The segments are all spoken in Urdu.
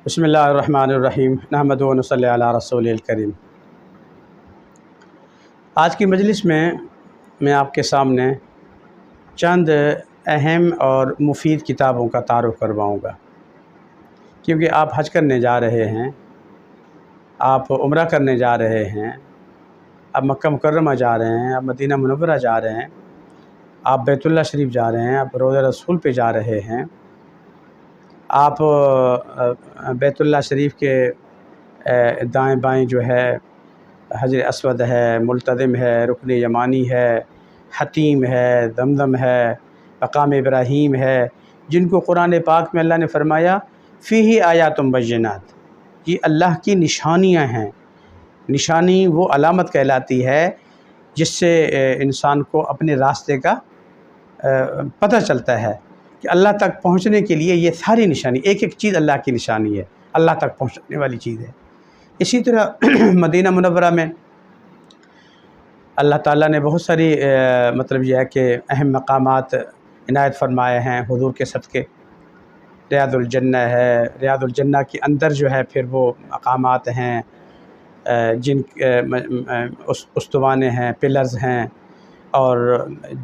بسم اللہ الرحمن الرحیم نحمدہ و نصلی علی رسول الکریم۔ آج کی مجلس میں آپ کے سامنے چند اہم اور مفید کتابوں کا تعارف کرواؤں گا، کیونکہ آپ حج کرنے جا رہے ہیں، آپ عمرہ کرنے جا رہے ہیں، آپ مکہ مکرمہ جا رہے ہیں، آپ مدینہ منورہ جا رہے ہیں، آپ بیت اللہ شریف جا رہے ہیں، آپ روضہ رسول پہ جا رہے ہیں، آپ بیت اللہ شریف کے دائیں بائیں جو ہے حجر اسود ہے، ملتزم ہے، رکن یمانی ہے، حتیم ہے، زمزم ہے، مقام ابراہیم ہے، جن کو قرآن پاک میں اللہ نے فرمایا فیہ آیات بینات، یہ اللہ کی نشانیاں ہیں۔ نشانی وہ علامت کہلاتی ہے جس سے انسان کو اپنے راستے کا پتہ چلتا ہے کہ اللہ تک پہنچنے کے لیے یہ ساری نشانی، ایک ایک چیز اللہ کی نشانی ہے، اللہ تک پہنچنے والی چیز ہے۔ اسی طرح مدینہ منورہ میں اللہ تعالیٰ نے بہت ساری مطلب یہ ہے کہ اہم مقامات عنایت فرمائے ہیں حضور کے صدقے۔ ریاض الجنہ ہے، ریاض الجنہ کے اندر جو ہے پھر وہ مقامات ہیں جن استوانے ہیں، پلرز ہیں، اور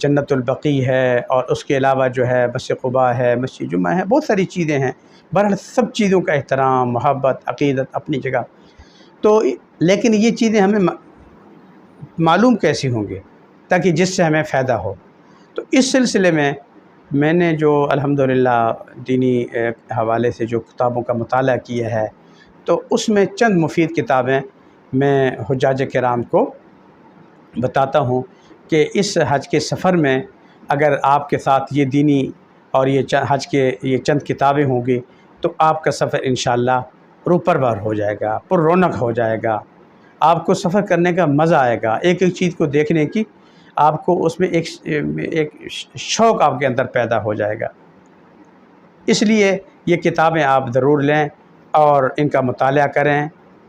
جنت البقیع ہے، اور اس کے علاوہ جو ہے مسجد قباء ہے، مسجد جمعہ ہے، بہت ساری چیزیں ہیں۔ بہرحال سب چیزوں کا احترام، محبت، عقیدت اپنی جگہ، تو لیکن یہ چیزیں ہمیں معلوم کیسی ہوں گے تاکہ جس سے ہمیں فائدہ ہو۔ تو اس سلسلے میں نے جو الحمدللہ دینی حوالے سے جو کتابوں کا مطالعہ کیا ہے، تو اس میں چند مفید کتابیں میں حجاج کرام کو بتاتا ہوں کہ اس حج کے سفر میں اگر آپ کے ساتھ یہ دینی اور یہ حج کے یہ چند کتابیں ہوں گی تو آپ کا سفر انشاءاللہ روپرور ہو جائے گا، پر رونق ہو جائے گا، آپ کو سفر کرنے کا مزہ آئے گا، ایک ایک چیز کو دیکھنے کی آپ کو اس میں ایک شوق آپ کے اندر پیدا ہو جائے گا۔ اس لیے یہ کتابیں آپ ضرور لیں اور ان کا مطالعہ کریں،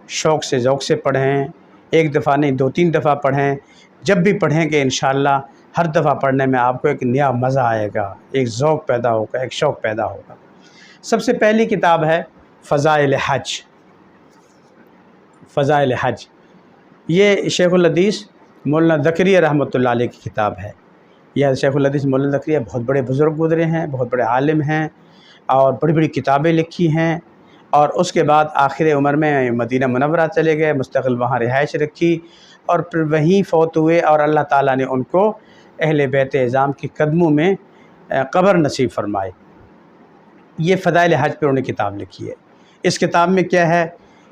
شوق سے ذوق سے پڑھیں، ایک دفعہ نہیں 2-3 دفعہ پڑھیں۔ جب بھی پڑھیں گے انشاءاللہ ہر دفعہ پڑھنے میں آپ کو ایک نیا مزہ آئے گا، ایک ذوق پیدا ہوگا، ایک شوق پیدا ہوگا۔ سب سے پہلی کتاب ہے فضائل حج۔ فضائل حج یہ شیخ الحدیث مولانا زکریا رحمۃ اللہ علیہ کی کتاب ہے۔ یہ شیخ الحدیث مولانا زکریا بہت بڑے بزرگ گزرے ہیں، بہت بڑے عالم ہیں، اور بڑی بڑی کتابیں لکھی ہیں، اور اس کے بعد آخر عمر میں مدینہ منورہ چلے گئے، مستقل وہاں رہائش رکھی، اور پھر وہیں فوت ہوئے، اور اللہ تعالیٰ نے ان کو اہل بیت اعظام کے قدموں میں قبر نصیب فرمائی۔ یہ فضائل حج پر انہوں نے کتاب لکھی ہے۔ اس کتاب میں کیا ہے؟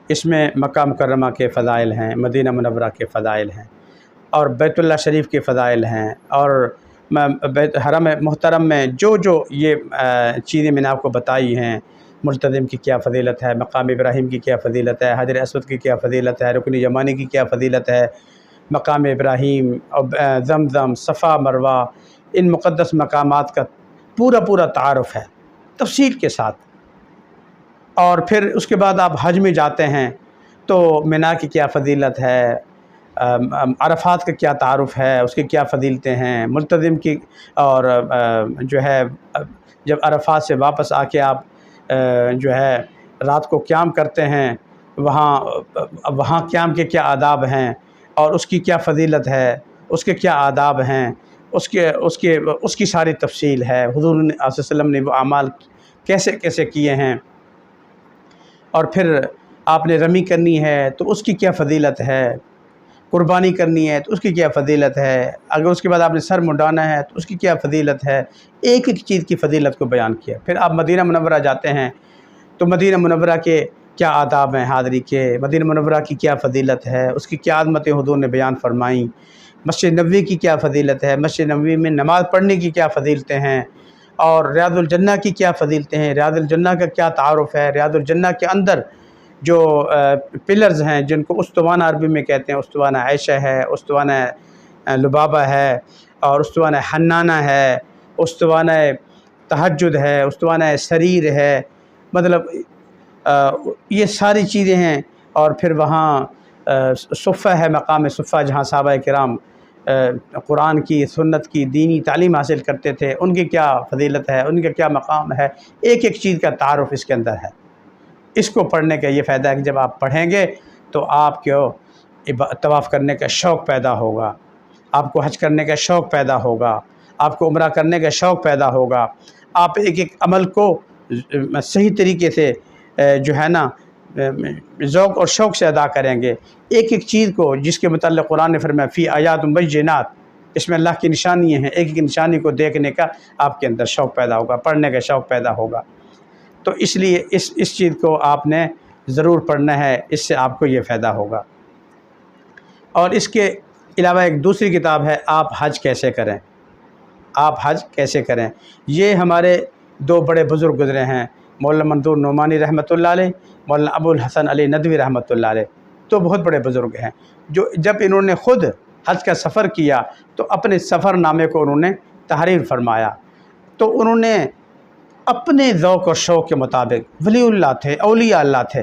اس میں مکہ مکرمہ کے فضائل ہیں، مدینہ منورہ کے فضائل ہیں، اور بیت اللہ شریف کے فضائل ہیں، اور حرم محترم میں جو یہ چیزیں میں نے آپ کو بتائی ہیں، ملتزم کی کیا فضیلت ہے، مقام ابراہیم کی کیا فضیلت ہے، حجر اسود کی کیا فضیلت ہے، رکن یمانی کی کیا فضیلت ہے، مقام ابراہیم اور زمزم، صفا مروہ، ان مقدس مقامات کا پورا تعارف ہے تفصیل کے ساتھ۔ اور پھر اس کے بعد آپ حج میں جاتے ہیں تو مینا کی کیا فضیلت ہے، عرفات کا کیا تعارف ہے، اس کی کیا فضیلتیں ہیں، ملتزم کی، اور جو ہے جب عرفات سے واپس آ کے آپ جو ہے رات کو قیام کرتے ہیں، وہاں قیام کے کیا آداب ہیں، اور اس کی کیا فضیلت ہے، اس کے کیا آداب ہیں، اس کی ساری تفصیل ہے، حضور صلی اللہ علیہ وسلم نے وہ اعمال کیسے کیے ہیں، اور پھر آپ نے رمی کرنی ہے تو اس کی کیا فضیلت ہے، قربانی کرنی ہے تو اس کی کیا فضیلت ہے، اگر اس کے بعد آپ نے سر منڈانا ہے تو اس کی کیا فضیلت ہے، ایک ایک چیز کی فضیلت کو بیان کیا۔ پھر آپ مدینہ منورہ جاتے ہیں تو مدینہ منورہ کے کیا آداب ہیں حاضری کے، مدینہ منورہ کی کیا فضیلت ہے، اس کی کیا عظمتیں حضور نے بیان فرمائیں، مسجد نبوی کی کیا فضیلت ہے، مسجد نبوی میں نماز پڑھنے کی کیا فضیلتیں ہیں، اور ریاض الجنہ کی کیا فضیلتیں ہیں، ریاض الجنہ کا کیا تعارف ہے، ریاض الجنہ کے اندر جو پلرز ہیں جن کو استوانہ عربی میں کہتے ہیں، استوانہ عائشہ ہے، استوانہ لبابہ ہے، اور استوانہ حنانہ ہے، استوانہ تہجد ہے، استوانہ سریر ہے، مطلب یہ ساری چیزیں ہیں۔ اور پھر وہاں صفہ ہے، مقام صفہ، جہاں صحابہ کرام قرآن کی، سنت کی، دینی تعلیم حاصل کرتے تھے، ان کی کیا فضیلت ہے، ان کا کیا مقام ہے، ایک ایک چیز کا تعارف اس کے اندر ہے۔ اس کو پڑھنے کا یہ فائدہ ہے کہ جب آپ پڑھیں گے تو آپ کو طواف کرنے کا شوق پیدا ہوگا، آپ کو حج کرنے کا شوق پیدا ہوگا، آپ کو عمرہ کرنے کا شوق پیدا ہوگا، آپ ایک ایک عمل کو صحیح طریقے سے جو ہے نا ذوق اور شوق سے ادا کریں گے، ایک ایک چیز کو جس کے متعلق قرآن نے فرمایا فی آیات بینات، اس میں اللہ کی نشانیاں ہیں، ایک ایک نشانی کو دیکھنے کا آپ کے اندر شوق پیدا ہوگا، پڑھنے کا شوق پیدا ہوگا۔ تو اس لیے اس چیز کو آپ نے ضرور پڑھنا ہے، اس سے آپ کو یہ فائدہ ہوگا۔ اور اس کے علاوہ ایک دوسری کتاب ہے آپ حج کیسے کریں، آپ حج کیسے کریں، یہ ہمارے دو بڑے بزرگ گزرے ہیں، مولانا منظور نعمانی رحمۃ اللہ علیہ، مولانا ابو الحسن علی ندوی رحمۃ اللہ علیہ، تو بہت بڑے بزرگ ہیں جو جب انہوں نے خود حج کا سفر کیا تو اپنے سفر نامے کو انہوں نے تحریر فرمایا، تو انہوں نے اپنے ذوق اور شوق کے مطابق، ولی اللہ تھے، اولیاء اللہ تھے،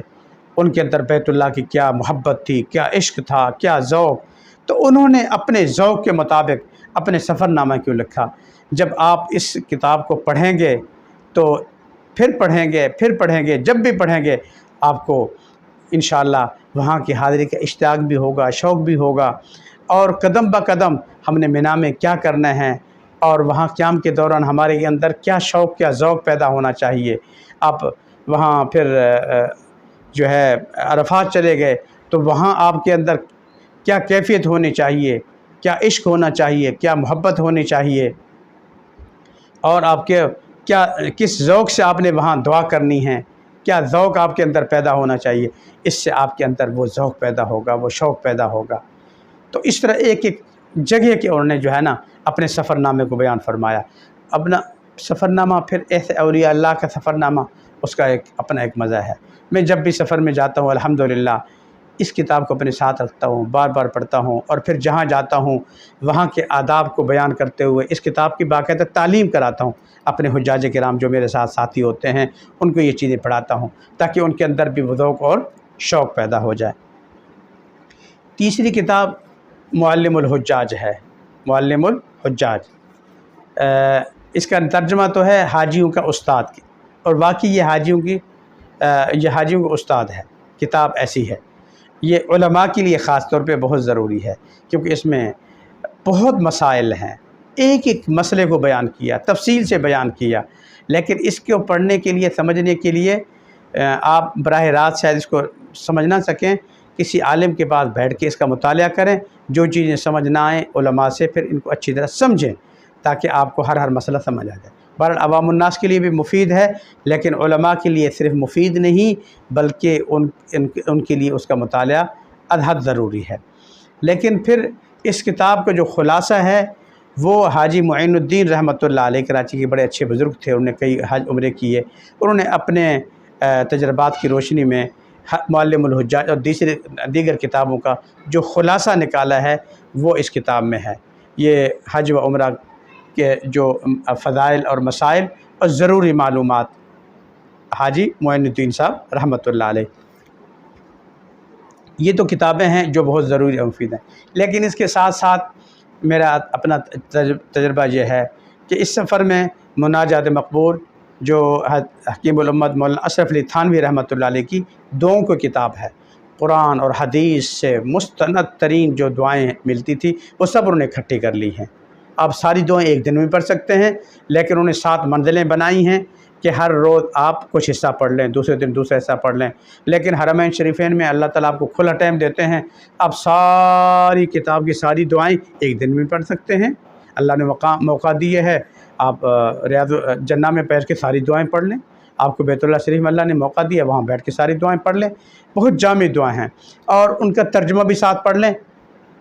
ان کے اندر بیت اللہ کی کیا محبت تھی، کیا عشق تھا، کیا ذوق، تو انہوں نے اپنے ذوق کے مطابق اپنے سفر نامہ کیوں لکھا۔ جب آپ اس کتاب کو پڑھیں گے تو پھر پڑھیں گے، جب بھی پڑھیں گے آپ کو انشاءاللہ وہاں کی حاضری کا اشتیاق بھی ہوگا، شوق بھی ہوگا، اور قدم بہ قدم ہم نے مینا میں کیا کرنا ہے اور وہاں قیام کے دوران ہمارے اندر کیا شوق، کیا ذوق پیدا ہونا چاہیے۔ آپ وہاں پھر جو ہے عرفات چلے گئے تو وہاں آپ کے اندر کیا کیفیت ہونی چاہیے، کیا عشق ہونا چاہیے، کیا محبت ہونی چاہیے، اور آپ کے کس ذوق سے آپ نے وہاں دعا کرنی ہے، کیا ذوق آپ کے اندر پیدا ہونا چاہیے، اس سے آپ کے اندر وہ ذوق پیدا ہوگا، وہ شوق پیدا ہوگا۔ تو اس طرح ایک ایک جگہ کے انہوں نے جو ہے نا اپنے سفر نامے کو بیان فرمایا۔ اپنا سفر نامہ پھر ایسے اولیاء اللہ کا سفر نامہ، اس کا اپنا ایک مزہ ہے۔ میں جب بھی سفر میں جاتا ہوں الحمدللہ اس کتاب کو اپنے ساتھ رکھتا ہوں، بار بار پڑھتا ہوں، اور پھر جہاں جاتا ہوں وہاں کے آداب کو بیان کرتے ہوئے اس کتاب کی باقاعدہ تعلیم کراتا ہوں اپنے حجاج کرام جو میرے ساتھ ساتھی ہوتے ہیں، ان کو یہ چیزیں پڑھاتا ہوں تاکہ ان کے اندر بھی ذوق اور شوق پیدا ہو جائے۔ تیسری کتاب معلم الحجاج ہے، معلم الحجاج، اس کا ترجمہ تو ہے حاجیوں کا استاد کی، اور واقعی یہ حاجیوں کا استاد ہے، کتاب ایسی ہے۔ یہ علماء کے لیے خاص طور پہ بہت ضروری ہے کیونکہ اس میں بہت مسائل ہیں، ایک ایک مسئلے کو بیان کیا، تفصیل سے بیان کیا، لیکن اس کو پڑھنے کے لیے، سمجھنے کے لیے آپ براہ راست شاید اس کو سمجھ نہ سکیں، کسی عالم کے پاس بیٹھ کے اس کا مطالعہ کریں، جو چیزیں سمجھ نہ آئیں علماء سے پھر ان کو اچھی طرح سمجھیں تاکہ آپ کو ہر مسئلہ سمجھ آ جائے۔ بہرحال عوام الناس کے لیے بھی مفید ہے، لیکن علماء کے لیے صرف مفید نہیں بلکہ ان کے لیے اس کا مطالعہ حد ضروری ہے۔ لیکن پھر اس کتاب کا جو خلاصہ ہے وہ حاجی معین الدین رحمۃ اللہ علیہ، کراچی کے بڑے اچھے بزرگ تھے، انہوں نے کئی حج عمرے کیے، انہوں نے اپنے تجربات کی روشنی میں معلم الحجاج اور دیگر کتابوں کا جو خلاصہ نکالا ہے وہ اس کتاب میں ہے۔ یہ حج و عمرہ کے جو فضائل اور مسائل اور ضروری معلومات حاجی معین الدین صاحب رحمۃ اللہ علیہ، یہ تو کتابیں ہیں جو بہت ضروری اور مفید ہیں۔ لیکن اس کے ساتھ ساتھ میرا اپنا تجربہ یہ ہے کہ اس سفر میں مناجات مقبول جو حکیم الامت مولانا اشرف علی تھانوی رحمۃ اللہ علیہ کی دعاؤں کی کتاب ہے، قرآن اور حدیث سے مستند ترین جو دعائیں ملتی تھی وہ سب انہوں نے اکٹھی کر لی ہیں۔ آپ ساری دعائیں ایک دن میں پڑھ سکتے ہیں، لیکن انہوں نے 7 منزلیں بنائی ہیں کہ ہر روز آپ کچھ حصہ پڑھ لیں، دوسرے دن دوسرا حصہ پڑھ لیں۔ لیکن حرمین شریفین میں اللہ تعالیٰ آپ کو کھلا ٹائم دیتے ہیں، آپ ساری کتاب کی ساری دعائیں ایک دن میں پڑھ سکتے ہیں۔ اللہ نے موقع دیے ہے، آپ ریاض الجنہ میں بیٹھ کے ساری دعائیں پڑھ لیں، آپ کو بیت اللہ شریف میں اللہ نے موقع دیا وہاں بیٹھ کے ساری دعائیں پڑھ لیں، بہت جامع دعائیں ہیں، اور ان کا ترجمہ بھی ساتھ پڑھ لیں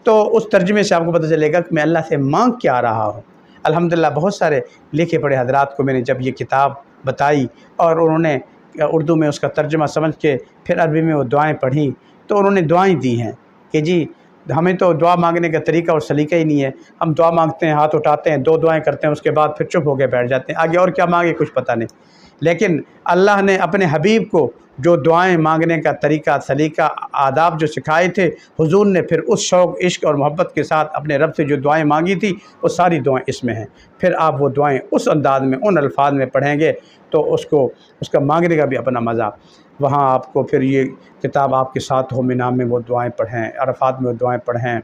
تو اس ترجمے سے آپ کو پتہ چلے گا کہ میں اللہ سے مانگ کیا رہا ہوں۔ الحمدللہ بہت سارے لکھے پڑھے حضرات کو میں نے جب یہ کتاب بتائی اور انہوں نے اردو میں اس کا ترجمہ سمجھ کے پھر عربی میں وہ دعائیں پڑھیں تو انہوں نے دعائیں دی ہیں کہ جی ہمیں تو دعا مانگنے کا طریقہ اور سلیقہ ہی نہیں ہے، ہم دعا مانگتے ہیں، ہاتھ اٹھاتے ہیں، 2 دعائیں کرتے ہیں، اس کے بعد پھر چپ ہو کے بیٹھ جاتے ہیں، آگے اور کیا مانگے کچھ پتہ نہیں۔ لیکن اللہ نے اپنے حبیب کو جو دعائیں مانگنے کا طریقہ، سلیقہ، آداب جو سکھائے تھے، حضور نے پھر اس شوق، عشق اور محبت کے ساتھ اپنے رب سے جو دعائیں مانگی تھی وہ ساری دعائیں اس میں ہیں۔ پھر آپ وہ دعائیں اس انداز میں، ان الفاظ میں پڑھیں گے تو اس کا مانگنے کا بھی اپنا مزہ۔ وہاں آپ کو پھر یہ کتاب آپ کے ساتھ ہو، مینا میں وہ دعائیں پڑھیں، عرفات میں وہ دعائیں پڑھیں،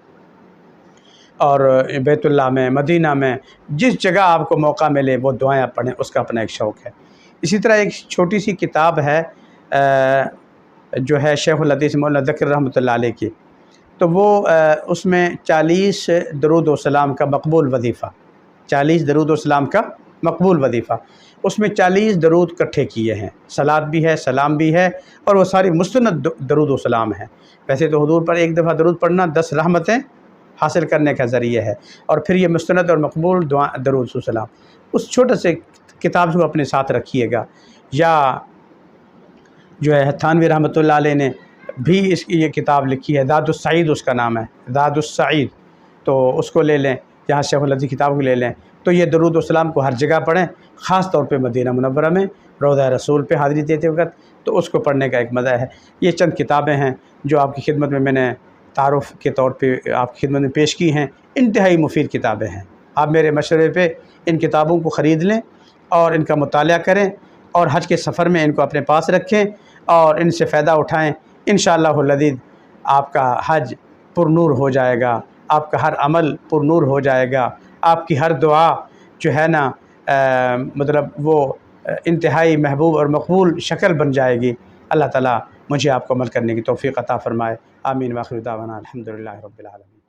اور بیت اللہ میں، مدینہ میں، جس جگہ آپ کو موقع ملے وہ دعائیں آپ پڑھیں، اس کا اپنا ایک شوق ہے۔ اسی طرح ایک چھوٹی سی کتاب ہے جو ہے شیخ الحدیث مولانا ذکر رحمۃ اللہ علیہ کی، تو وہ اس میں 40 درود و سلام کا مقبول وظیفہ، 40 درود و سلام کا مقبول وظیفہ، اس میں 40 درود اکٹھے کیے ہیں، صلات بھی ہے، سلام بھی ہے، اور وہ ساری مستند درود و سلام ہیں۔ ویسے تو حضور پر ایک دفعہ درود پڑھنا 10 رحمتیں حاصل کرنے کا ذریعہ ہے، اور پھر یہ مستند اور مقبول درود و سلام، اس چھوٹے سے کتاب کو اپنے ساتھ رکھیے گا۔ یا جو ہے تھانوی رحمۃ اللہ علیہ نے بھی اس کی یہ کتاب لکھی ہے، داد السعید اس کا نام ہے، داد السعید، تو اس کو لے لیں، یہاں شیخ الحدیث کتاب کو لے لیں، تو یہ درود و سلام کو ہر جگہ پڑھیں، خاص طور پہ مدینہ منورہ میں روضہ رسول پہ حاضری دیتے وقت، تو اس کو پڑھنے کا ایک مزہ ہے۔ یہ چند کتابیں ہیں جو آپ کی خدمت میں نے تعارف کے طور پہ آپ کی خدمت میں پیش کی ہیں، انتہائی مفید کتابیں ہیں۔ آپ میرے مشورے پہ ان کتابوں کو خرید لیں اور ان کا مطالعہ کریں، اور حج کے سفر میں ان کو اپنے پاس رکھیں اور ان سے فائدہ اٹھائیں۔ انشاءاللہ العزیز آپ کا حج پر نور ہو جائے گا، آپ کا ہر عمل پر نور ہو جائے گا، آپ کی ہر دعا جو ہے نا مطلب وہ انتہائی محبوب اور مقبول شکل بن جائے گی۔ اللہ تعالیٰ مجھے آپ کو عمل کرنے کی توفیق عطا فرمائے۔ آمین۔ وآخر دعوانا الحمدللہ رب العالمین۔